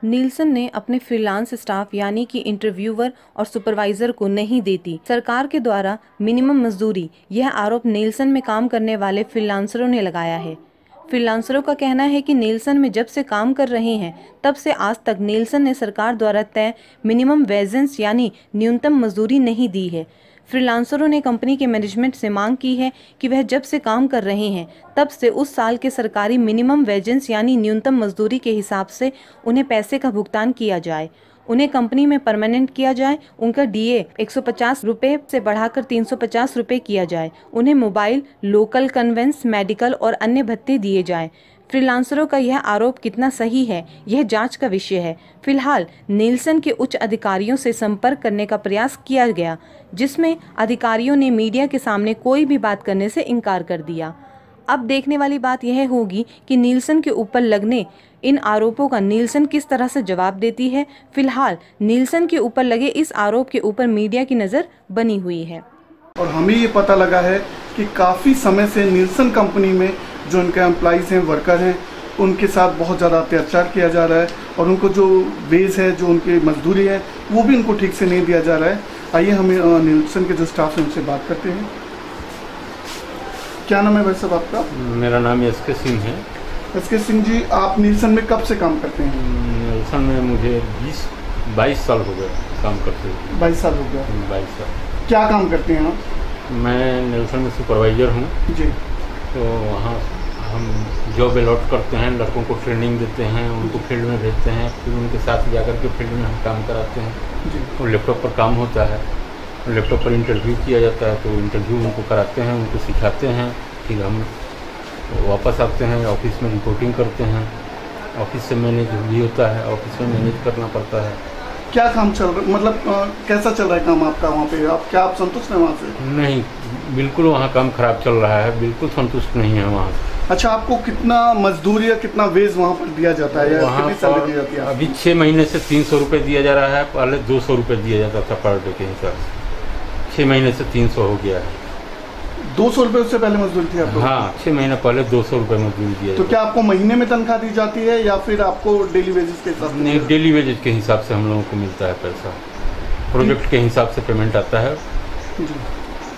Nielsen ने अपने freelance staff यानी कि इंटरव्यूअर और सुपरवाइजर को नहीं देती सरकार के द्वारा मिनिमम मजदूरी। यह आरोप नीलसन में काम करने वाले फ्रीलांसरों ने लगाया है। फ्रीलांसरों का कहना है कि नीलसन में जब से काम कर रहे हैं तब से आज तक नीलसन ने सरकार द्वारा तय मिनिमम वेजेंस यानी न्यूनतम मजदूरी नहीं दी है। फ्रीलांसरों ने कंपनी के मैनेजमेंट से मांग की है कि वह जब से काम कर रहे हैं तब से उस साल के सरकारी मिनिमम वेजेंस यानी न्यूनतम मजदूरी के हिसाब से उन्हें पैसे का भुगतान किया जाए, उन्हें कंपनी में परमानेंट किया जाए, उनका डीए 150 रुपये से बढ़ाकर 350 रुपये किया जाए, उन्हें मोबाइल, लोकल कन्वेंस, मेडिकल और अन्य भत्ते दिए जाएं। फ्रीलांसरों का यह आरोप कितना सही है, यह जांच का विषय है। फिलहाल नीलसन के उच्च अधिकारियों से संपर्क करने का प्रयास किया गया, जिसमें अधिकारियों ने मीडिया के सामने कोई भी बात करने से इनकार कर दिया। अब देखने वाली बात यह होगी कि नीलसन के ऊपर लगने इन आरोपों का नीलसन किस तरह से जवाब देती है। फिलहाल नीलसन के ऊपर लगे इस आरोप के ऊपर मीडिया की नज़र बनी हुई है। और हमें ये पता लगा है कि काफ़ी समय से नीलसन कंपनी में जो उनके एम्प्लॉइज़ हैं, वर्कर हैं, उनके साथ बहुत ज़्यादा अत्याचार किया जा रहा है और उनको जो वेज है, जो उनकी मजदूरी है, वो भी उनको ठीक से नहीं दिया जा रहा है। आइए हमें नीलसन के जो स्टाफ हैं उनसे बात करते हैं। क्या नाम है भाई साहब आपका? मेरा नाम SK सिंह है। SK सिंह जी, आप नीलसन में कब से काम करते हैं? नीलसन में मुझे 22 साल हो गए काम करते हुए। 22 साल हो गया। 22 साल। क्या काम करते हैं आप? मैं नीलसन में सुपरवाइज़र हूँ जी। तो वहाँ हम जॉब अलॉट करते हैं, लड़कों को ट्रेनिंग देते हैं, उनको फील्ड में भेजते हैं, फिर उनके साथ जाकर के फील्ड में हम काम कराते हैं जी। और लैपटॉप पर काम होता है, लैपटॉप पर इंटरव्यू किया जाता है, तो इंटरव्यू उनको कराते हैं, उनको सिखाते हैं, फिर हम वापस आते हैं, ऑफिस में रिपोर्टिंग करते हैं, ऑफिस से मैनेज भी होता है, ऑफिस में मैनेज करना पड़ता है। क्या काम चल रहा है, मतलब कैसा चल रहा है काम आपका वहाँ पे? आप संतुष्ट हैं वहाँ से? नहीं, बिल्कुल वहाँ काम खराब चल रहा है, बिल्कुल संतुष्ट नहीं है वहाँ से। अच्छा, आपको कितना मजदूरी या कितना वेज वहाँ पर दिया जाता है, या कितनी सैलरी दी जाती है? अभी 6 महीने से 300 रुपये दिया जा रहा है, पहले 200 रुपये दिया जाता था पर डे के हिसाब से। 6 महीने से 300 हो गया है। 200 रुपये उससे पहले मजदूरी थी आपको? हाँ, 6 महीने पहले 200 रुपये मजदूरी दिया। तो क्या आपको महीने में तनख्वाह दी जाती है या फिर आपको डेली वेजेस के हिसाब से? नहीं, डेली वेजेस के हिसाब से हम लोगों को मिलता है पैसा। प्रोजेक्ट के हिसाब से पेमेंट आता है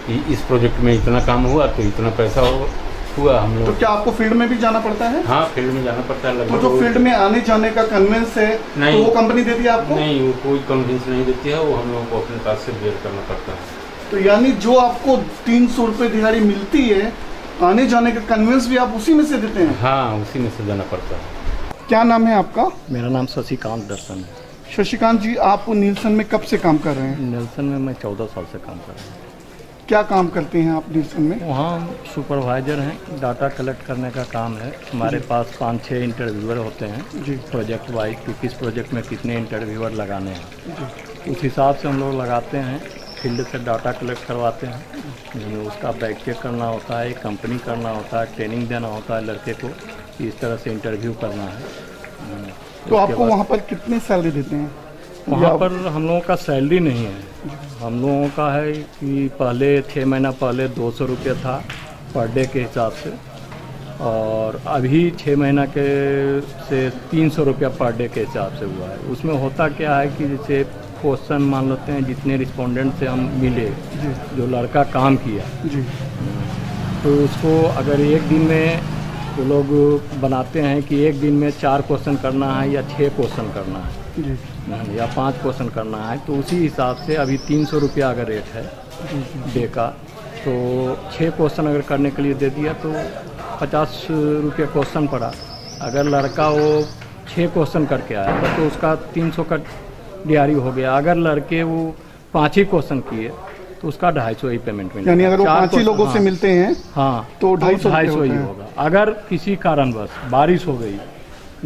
कि इस प्रोजेक्ट में इतना काम हुआ तो इतना पैसा हुआ हम लोग। तो क्या आपको फील्ड में भी जाना पड़ता है? हाँ, फील्ड में जाना पड़ता है। तो जो फील्ड में आने जाने का कन्वेंस है तो वो कंपनी देती है आपको? नहीं, वो कोई कन्वेंस नहीं देती है, वो हम लोगों को अपने पास से बेयर करना पड़ता है। तो यानी जो आपको 300 रुपये दिहाड़ी मिलती है, आने जाने का कन्वेंस भी आप उसी में से देते हैं? हाँ, उसी में से जाना पड़ता है। क्या नाम है आपका? मेरा नाम शशिकांत दर्शन है। शशिकांत जी, आप नीलसन में कब से काम कर रहे हैं? नीलसन में मैं 14 साल से काम कर रहा हूँ। क्या काम करते हैं आप नीलसन में? वहाँ सुपरवाइजर हैं, डाटा कलेक्ट करने का काम है। हमारे पास 5-6 इंटरव्यूअर होते हैं जी, प्रोजेक्ट वाइज कि किस प्रोजेक्ट में कितने इंटरव्यूअर लगाने हैं जी। उस हिसाब से हम लोग लगाते हैं, फील्ड से डाटा कलेक्ट करवाते हैं, उसका बैक चेक करना होता है, कंपनी करना होता है, ट्रेनिंग देना होता है लड़के को कि इस तरह से इंटरव्यू करना है। तो आपको वहाँ पर कितनी सैलरी देते हैं? वहाँ पर हम लोगों का सैलरी नहीं है, हम लोगों का है कि पहले 6 महीना पहले 200 रुपये था पर डे के हिसाब से, और अभी 6 महीना के से 300 रुपया पर डे के हिसाब से हुआ है। उसमें होता क्या है कि जैसे क्वेश्चन मान लेते हैं, जितने रिस्पोंडेंट से हम मिले, जो लड़का काम किया जी, तो उसको अगर एक दिन में वो लोग बनाते हैं कि एक दिन में 4 क्वेश्चन करना है या 6 क्वेश्चन करना है जी, या 5 क्वेश्चन करना है, तो उसी हिसाब से अभी 300 रुपया अगर रेट है डे का, तो 6 क्वेश्चन अगर करने के लिए दे दिया तो 50 रुपये क्वेश्चन पड़ा। अगर लड़का वो 6 क्वेश्चन करके आया तो उसका 300 का दिहाड़ी हो गया। अगर लड़के वो 5 ही क्वेश्चन किए तो उसका 250 ही पेमेंट मिलेगा। यानी अगर वो 5 ही लोगों से मिलते हैं हाँ तो 250 ही होगा। अगर किसी कारणवश बारिश हो गई,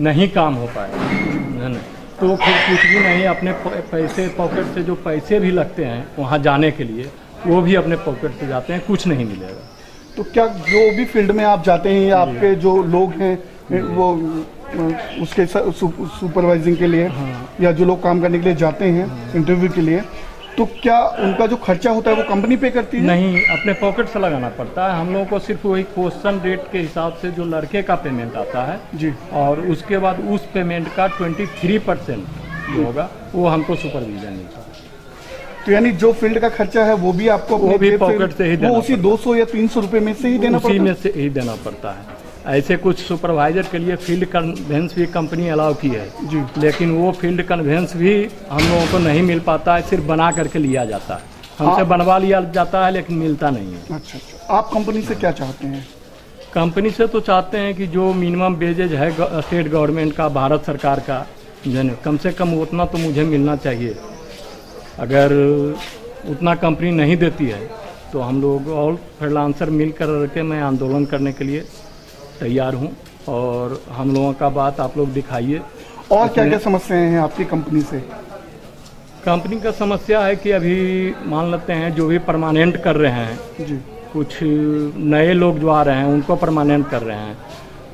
नहीं काम हो पाया तो फिर कुछ भी नहीं, अपने पैसे पॉकेट से जो पैसे भी लगते हैं वहाँ जाने के लिए, वो भी अपने पॉकेट से जाते हैं, कुछ नहीं मिलेगा। तो क्या जो भी फील्ड में आप जाते हैं या आपके जो लोग हैं वो उसके सुपरवाइजिंग के लिए या जो लोग काम करने के लिए जाते हैं इंटरव्यू के लिए, तो क्या उनका जो खर्चा होता है वो कंपनी पे करती है? नहीं, अपने पॉकेट से लगाना पड़ता है। हम लोगों को सिर्फ वही क्वेश्चन रेट के हिसाब से जो लड़के का पेमेंट आता है जी, और उसके बाद उस पेमेंट का 23% जो होगा वो हमको सुपरविजन मिलता है। तो यानी जो फील्ड का खर्चा है वो भी आपको वो भी पॉकेट से ही देना, वो उसी 200 या 300 रुपये में से ही देना पड़ता है? उसी में से ही देना पड़ता है। ऐसे कुछ सुपरवाइजर के लिए फील्ड कन्वेंस भी कंपनी अलाउ की है जी, लेकिन वो फील्ड कन्वेंस भी हम लोगों को नहीं मिल पाता है, सिर्फ बना करके लिया जाता है। हमसे बनवा लिया जाता है लेकिन मिलता नहीं है। अच्छा, आप कंपनी से क्या चाहते हैं? कंपनी से तो चाहते हैं कि जो मिनिमम वेजेज है स्टेट गवर्नमेंट का, भारत सरकार का, कम से कम उतना तो मुझे मिलना चाहिए। अगर उतना कंपनी नहीं देती है तो हम लोग और फ्रीलांसर मिल कर के मैं आंदोलन करने के लिए तैयार हूं, और हम लोगों का बात आप लोग दिखाइए। और क्या क्या समस्याएं हैं आपकी कंपनी से? कंपनी का समस्या है कि अभी मान लेते हैं जो भी परमानेंट कर रहे हैं जी, कुछ नए लोग जो आ रहे हैं उनको परमानेंट कर रहे हैं,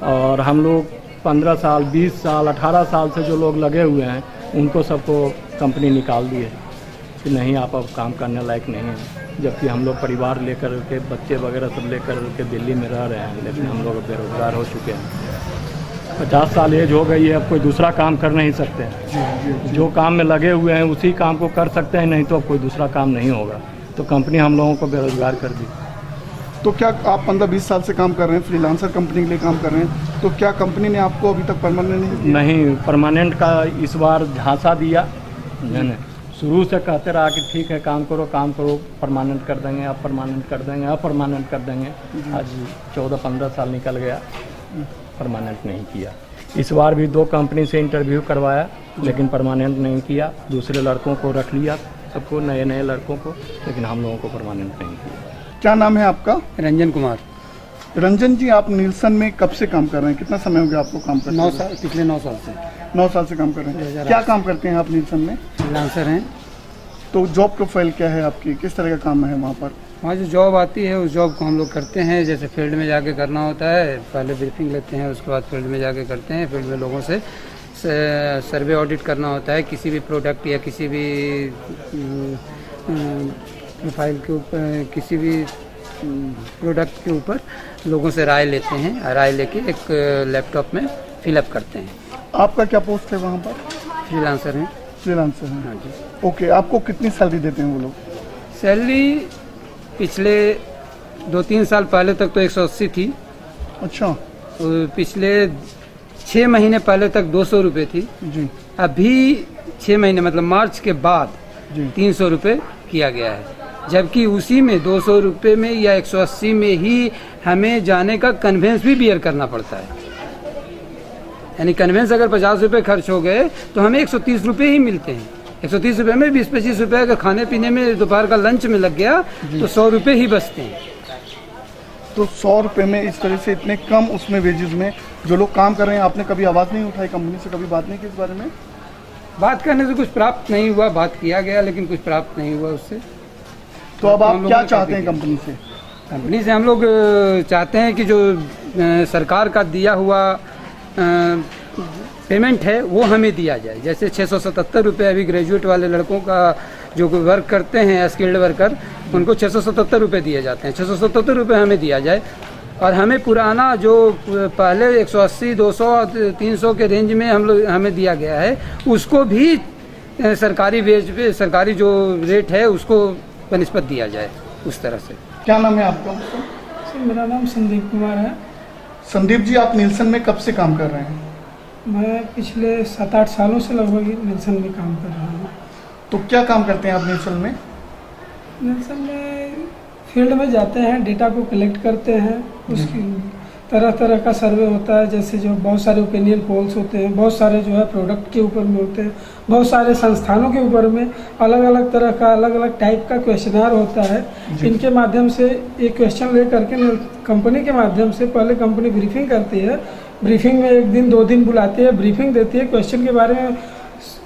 और हम लोग 15 साल 20 साल 18 साल से जो लोग लगे हुए हैं उनको सबको कंपनी निकाल दी है कि नहीं आप अब काम करने लायक नहीं है। जबकि हम लोग परिवार लेकर के, बच्चे वगैरह सब लेकर के दिल्ली में रह रहे हैं, लेकिन हम लोग बेरोजगार हो चुके हैं। 50 साल एज हो गई है, अब कोई दूसरा काम कर नहीं सकते हैं। जो काम में लगे हुए हैं उसी काम को कर सकते हैं, नहीं तो अब कोई दूसरा काम नहीं होगा। तो कंपनी हम लोगों को बेरोजगार कर दी। तो क्या आप 15-20 साल से काम कर रहे हैं, फ्रीलांसर कंपनी के लिए काम कर रहे हैं, तो क्या कंपनी ने आपको अभी तक परमानेंट नहीं किया? नहीं, परमानेंट का इस बार झांसा दिया। मैंने शुरू से कहते रहा कि ठीक है काम करो, परमानेंट कर देंगे, अब परमानेंट कर देंगे, अब परमानेंट कर देंगे। आज 14-15 साल निकल गया, परमानेंट नहीं किया। इस बार भी 2 कंपनी से इंटरव्यू करवाया लेकिन परमानेंट नहीं किया। दूसरे लड़कों को रख लिया, सबको, नए लड़कों को, लेकिन हम लोगों को परमानेंट नहीं किया। क्या नाम है आपका? रंजन कुमार। रंजन जी, आप नीलसन में कब से काम कर रहे हैं? कितना समय हो गया आपको काम करते? 9 साल, पिछले 9 साल से। 9 साल से काम कर रहे हैं। क्या काम करते हैं आप नीलसन में? फ्रीलांसर हैं। तो जॉब प्रोफाइल क्या है आपकी, किस तरह का काम है वहाँ पर? वहाँ जो जॉब आती है उस जॉब को हम लोग करते हैं। जैसे फील्ड में जाके करना होता है, पहले ब्रीफिंग लेते हैं, उसके बाद फील्ड में जाके करते हैं। फील्ड में लोगों से सर्वे ऑडिट करना होता है, किसी भी प्रोडक्ट या किसी भी प्रोफाइल के ऊपर, किसी भी प्रोडक्ट के ऊपर लोगों से राय लेते हैं। राय लेके एक लैपटॉप में फिलअप करते हैं। आपका क्या पोस्ट है वहाँ पर? फ्रीलांसर हैं। फ्रीलांसर हैं, हाँ जी। ओके, आपको कितनी सैलरी देते हैं वो लोग? सैलरी पिछले 2-3 साल पहले तक तो 180 थी। अच्छा। पिछले 6 महीने पहले तक 200 रुपये थी जी। अभी 6 महीने मतलब मार्च के बाद 300 रुपये किया गया है। जबकि उसी में 200 रुपये में या 180 में ही हमें जाने का कन्वेंस भी बियर करना पड़ता है। यानी कन्वेंस अगर 50 रुपये खर्च हो गए तो हमें 130 रुपये ही मिलते हैं। 130 रुपये में 20-25 रुपये अगर खाने पीने में दोपहर का लंच में लग गया तो 100 रुपये ही बचते हैं। तो 100 रुपये में इस तरह से इतने कम उसमें वेजेस में जो लोग काम कर रहे हैं, आपने कभी आवाज़ नहीं उठाई कंपनी से? कभी बात नहीं की इस बारे में? बात करने से कुछ प्राप्त नहीं हुआ, बात किया गया लेकिन कुछ प्राप्त नहीं हुआ उससे। तो अब आप क्या चाहते हैं कंपनी से? कंपनी से हम लोग चाहते हैं कि जो सरकार का दिया हुआ पेमेंट है वो हमें दिया जाए। जैसे 677 रुपये अभी ग्रेजुएट वाले लड़कों का जो वर्क करते हैं, स्किल्ड वर्कर, उनको 677 रुपये दिए जाते हैं। 677 रुपये हमें दिया जाए, और हमें पुराना जो पहले 180, 200, 300 के रेंज में हमें दिया गया है उसको भी सरकारी वेज पे, सरकारी जो रेट है उसको बनिस्बत दिया जाए उस तरह से। क्या नाम है आपका? सर मेरा नाम संदीप कुमार है। संदीप जी, आप नीलसन में कब से काम कर रहे हैं? मैं पिछले 7-8 सालों से लगभग नीलसन में काम कर रहा हूँ। तो क्या काम करते हैं आप नीलसन में? नीलसन में फील्ड में जाते हैं, डेटा को कलेक्ट करते हैं, उसकी तरह तरह का सर्वे होता है। जैसे जो बहुत सारे ओपिनियन पोल्स होते हैं, बहुत सारे जो है प्रोडक्ट के ऊपर में होते हैं, बहुत सारे संस्थानों के ऊपर में अलग अलग तरह का, अलग अलग टाइप का क्वेश्चनर होता है। इनके माध्यम से एक क्वेश्चन ले करके कंपनी के माध्यम से पहले कंपनी ब्रीफिंग करती है। ब्रीफिंग में 1 दिन 2 दिन बुलाती है, ब्रीफिंग देती है, क्वेश्चन के बारे में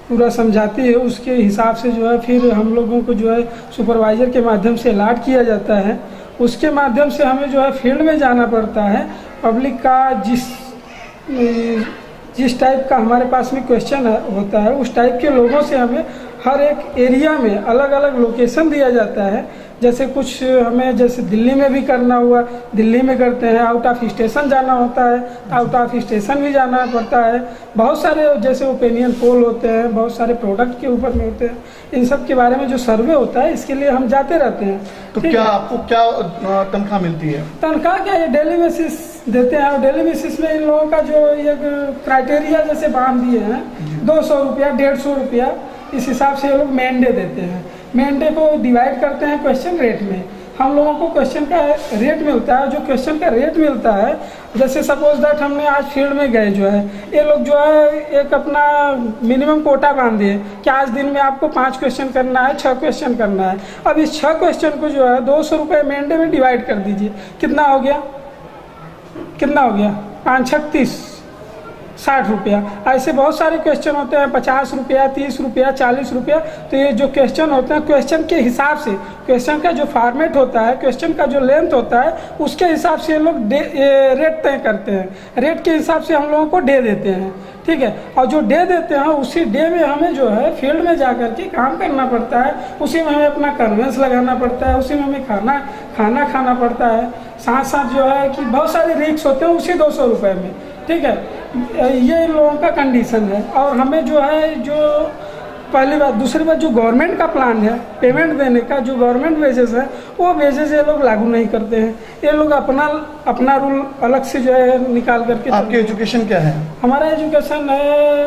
पूरा समझाती है। उसके हिसाब से जो है फिर हम लोगों को जो है सुपरवाइजर के माध्यम से अलॉट किया जाता है। उसके माध्यम से हमें जो है फील्ड में जाना पड़ता है। पब्लिक का जिस टाइप का हमारे पास में क्वेश्चन होता है उस टाइप के लोगों से हमें हर एक एरिया में अलग अलग लोकेशन दिया जाता है। जैसे कुछ हमें जैसे दिल्ली में भी करना हुआ दिल्ली में करते हैं, आउट ऑफ स्टेशन जाना होता है आउट ऑफ स्टेशन भी जाना पड़ता है। बहुत सारे जैसे ओपिनियन पोल होते हैं, बहुत सारे प्रोडक्ट के ऊपर में होते हैं, इन सब के बारे में जो सर्वे होता है इसके लिए हम जाते रहते हैं। तो क्या आपको क्या तनख्वाह मिलती है? तनख्वाह क्या, ये डेली बेसिस देते हैं और डेली बेसिस में इन लोगों का जो ये क्राइटेरिया जैसे बांध दिए हैं 200 रुपया 150 रुपया, इस हिसाब से ये लोग मेन डे देते हैं। मेन डे को डिवाइड करते हैं क्वेश्चन रेट में। हम लोगों को क्वेश्चन का रेट मिलता है, जो क्वेश्चन का रेट मिलता है, जैसे सपोज दैट हमने आज फील्ड में गए जो है, ये लोग जो है एक अपना मिनिमम कोटा बांधे कि आज दिन में आपको 5 क्वेश्चन करना है, 6 क्वेश्चन करना है। अब इस 6 क्वेश्चन को जो है 200 रुपये मेन डे में डिवाइड कर दीजिए, कितना हो गया 5 6 30 60 रुपया। ऐसे बहुत सारे क्वेश्चन होते हैं, 50 रुपया 30 रुपया 40 रुपया। तो ये जो क्वेश्चन होते हैं, क्वेश्चन के हिसाब से, क्वेश्चन का जो फॉर्मेट होता है, क्वेश्चन का जो लेंथ होता है, उसके हिसाब से ये लोग रेट तय करते हैं। रेट के हिसाब से हम लोगों को डे देते हैं, ठीक है। और जो डे देते हैं उसी डे में हमें जो है फील्ड में जा कर के काम करना पड़ता है, उसी में हमें अपना कन्वेंस लगाना पड़ता है, उसी में हमें खाना खाना पड़ता है। साथ साथ जो है कि बहुत सारे रिस्क होते हैं उसी 200 रुपये में, ठीक है। ये इन लोगों का कंडीशन है। और हमें जो है, जो पहली बात, दूसरी बात, जो गवर्नमेंट का प्लान है पेमेंट देने का, जो गवर्नमेंट वेजेस है, वो वेजेस ये लोग लागू नहीं करते हैं। ये लोग अपना रूल अलग से जो है निकाल करके। आपकी एजुकेशन क्या है? हमारा एजुकेशन है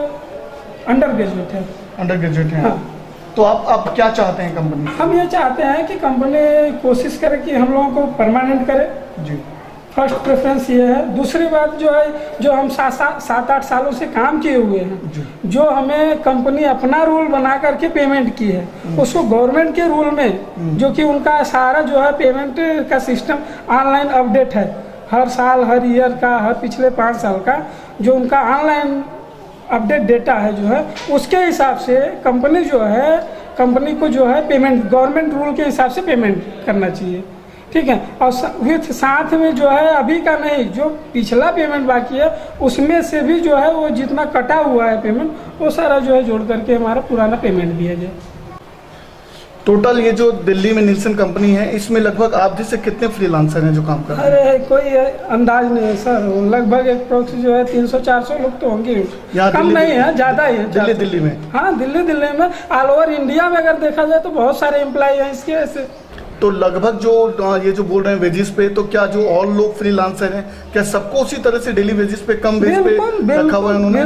अंडर ग्रेजुएट है। अंडर ग्रेजुएट है, हाँ। तो आप क्या चाहते हैं कंपनी से? हम ये चाहते हैं कि कंपनी कोशिश करे कि हम लोगों को परमानेंट करे जी, फर्स्ट प्रेफरेंस ये है। दूसरी बात जो है, जो हम 7-8 सालों से काम किए हुए हैं, जो हमें कंपनी अपना रूल बना करके पेमेंट की है, उसको गवर्नमेंट के रूल में, जो कि उनका सारा जो है पेमेंट का सिस्टम ऑनलाइन अपडेट है, हर साल, हर ईयर का, हर पिछले 5 साल का जो उनका ऑनलाइन अपडेट डेटा है जो है, उसके हिसाब से कंपनी जो है, कंपनी को जो है पेमेंट गवर्नमेंट रूल के हिसाब से पेमेंट करना चाहिए, ठीक है। और विथ साथ में जो है अभी का नहीं, जो पिछला पेमेंट बाकी है उसमें से भी जो है वो जितना कटा हुआ है पेमेंट, वो सारा जो है जोड़ करके हमारा पुराना पेमेंट दिया जाए। टोटल ये जो दिल्ली में निल्सन कंपनी है, इसमें लगभग आप जैसे कितने फ्रीलांसर हैं जो काम कर रहे हैं? अरे कोई अंदाज नहीं है सर, लगभग अप्रोक्स जो है 300-400 लोग तो होंगे, कम नहीं है, ज़्यादा ही है। दिल्ली में? हाँ, दिल्ली में। ऑल ओवर इंडिया में अगर देखा जाए तो बहुत सारे एम्प्लॉय हैं इसके ऐसे। तो लगभग जो ये जो बोल रहे हैं वेजेस पे, तो क्या जो और लोग फ्रीलांसर हैं, क्या सबको उसी तरह से डेली वेजेस पे, कम वेज पे रखा हुआ है उन्होंने?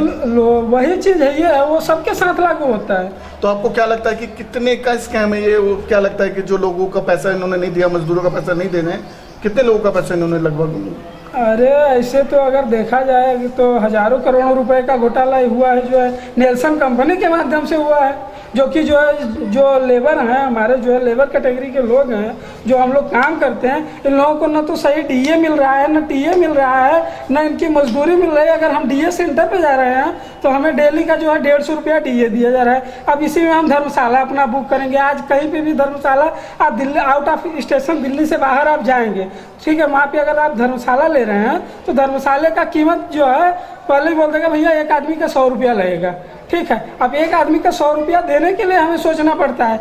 वही चीज है, ये वो सबके साथ लागू होता है। तो आपको क्या लगता है कि कितने का स्कैम है ये? क्या लगता है कि जो लोगों का पैसा इन्होंने नहीं दिया, मजदूरों का पैसा नहीं देना है, कितने लोगों का पैसा इन्होंने लगभग? अरे ऐसे तो अगर देखा जाए तो हजारों करोड़ों रुपए का घोटाला हुआ है, जो है निल्सन कंपनी के माध्यम से हुआ है। जो कि जो है, जो लेबर हैं हमारे, जो है लेबर कैटेगरी के लोग हैं, जो हम लोग काम करते हैं, इन लोगों को न तो सही डीए मिल रहा है, न टीए मिल रहा है, न इनकी मजदूरी मिल रही है। अगर हम डीए सेंटर पे जा रहे हैं तो हमें डेली का जो है 150 रुपया डीए दिया जा रहा है। अब इसी में हम धर्मशाला अपना बुक करेंगे, आज कहीं पे भी धर्मशाला, आप Delhi out of station, Delhi से बाहर आप जाएंगे, ठीक है, वहाँ पे अगर आप धर्मशाला ले रहे हैं तो धर्मशाले का कीमत जो है पहले ही बोल देगा भैया एक आदमी का 100 रुपया लगेगा, ठीक है। अब एक आदमी का 100 रुपया देने के लिए हमें सोचना पड़ता है,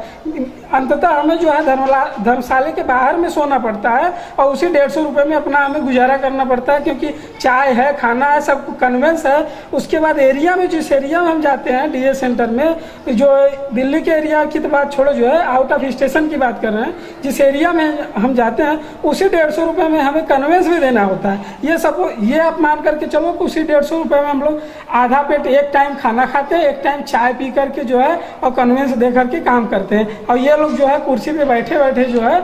अंततः हमें जो है धर्मशाले के बाहर में सोना पड़ता है और उसी 150 रुपये में अपना हमें गुजारा करना पड़ता है, क्योंकि चाय है, खाना है, सब कन्वेंस है। उसके बाद एरिया में, जिस एरिया में हम जाते हैं डीए सेंटर में, जो दिल्ली के एरिया की तो बात छोड़ो, जो है आउट ऑफ स्टेशन की बात कर रहे हैं, जिस एरिया में हम जाते हैं उसी 150 रुपये में हमें कन्वेंस भी देना होता है। ये सब, ये आप मान करके चलो कि उसी 150 रुपये में हम लोग आधा पेट एक टाइम खाना खाते हैं, एक टाइम चाय पी करके जो है और कन्वेंस दे करके काम करते हैं। और ये लोग जो है कुर्सी पे बैठे बैठे जो है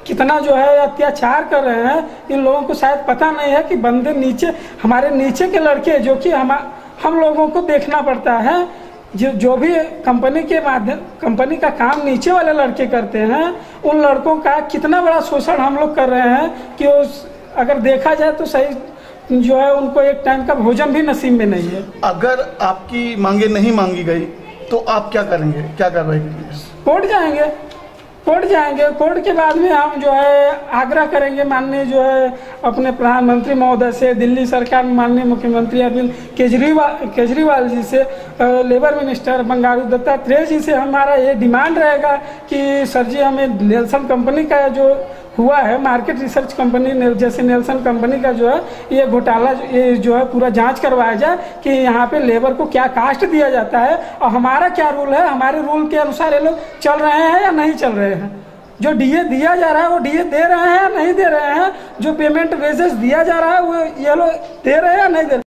कितना जो है अत्याचार कर रहे हैं, इन लोगों को शायद पता नहीं है कि बंदे नीचे, हमारे नीचे के लड़के, जो कि हम लोगों को देखना पड़ता है, जो भी कंपनी के माध्यम, कंपनी का काम नीचे वाले लड़के करते हैं, उन लड़कों का कितना बड़ा शोषण हम लोग कर रहे हैं कि अगर देखा जाए तो सही जो है उनको एक टाइम का भोजन भी नसीब में नहीं है। अगर आपकी मांगे नहीं मांगी गई तो आप क्या करेंगे, क्या कार्रवाई करेंगे? कोर्ट कोर्ट जाएंगे। कोर्ट के बाद में हम जो है आग्रह करेंगे माननीय जो है अपने प्रधानमंत्री महोदय से, दिल्ली सरकार में माननीय मुख्यमंत्री अरविंद केजरीवाल जी से, लेबर मिनिस्टर बंगारू दत्तात्रेय जी से हमारा ये डिमांड रहेगा कि सर जी हमें नेल्सन कंपनी का जो हुआ है, मार्केट रिसर्च कंपनी जैसे नेल्सन कंपनी का जो है ये घोटाला ये जो है पूरा जांच करवाया जाए कि यहाँ पे लेबर को क्या कास्ट दिया जाता है और हमारा क्या रूल है, हमारे रूल के अनुसार ये लोग चल रहे हैं या नहीं चल रहे हैं। जो डीए दिया जा रहा है वो डीए दे रहे हैं या नहीं दे रहे हैं, जो पेमेंट वेजेस दिया जा रहा है वो ये लोग दे रहे हैं या नहीं दे रहे हैं।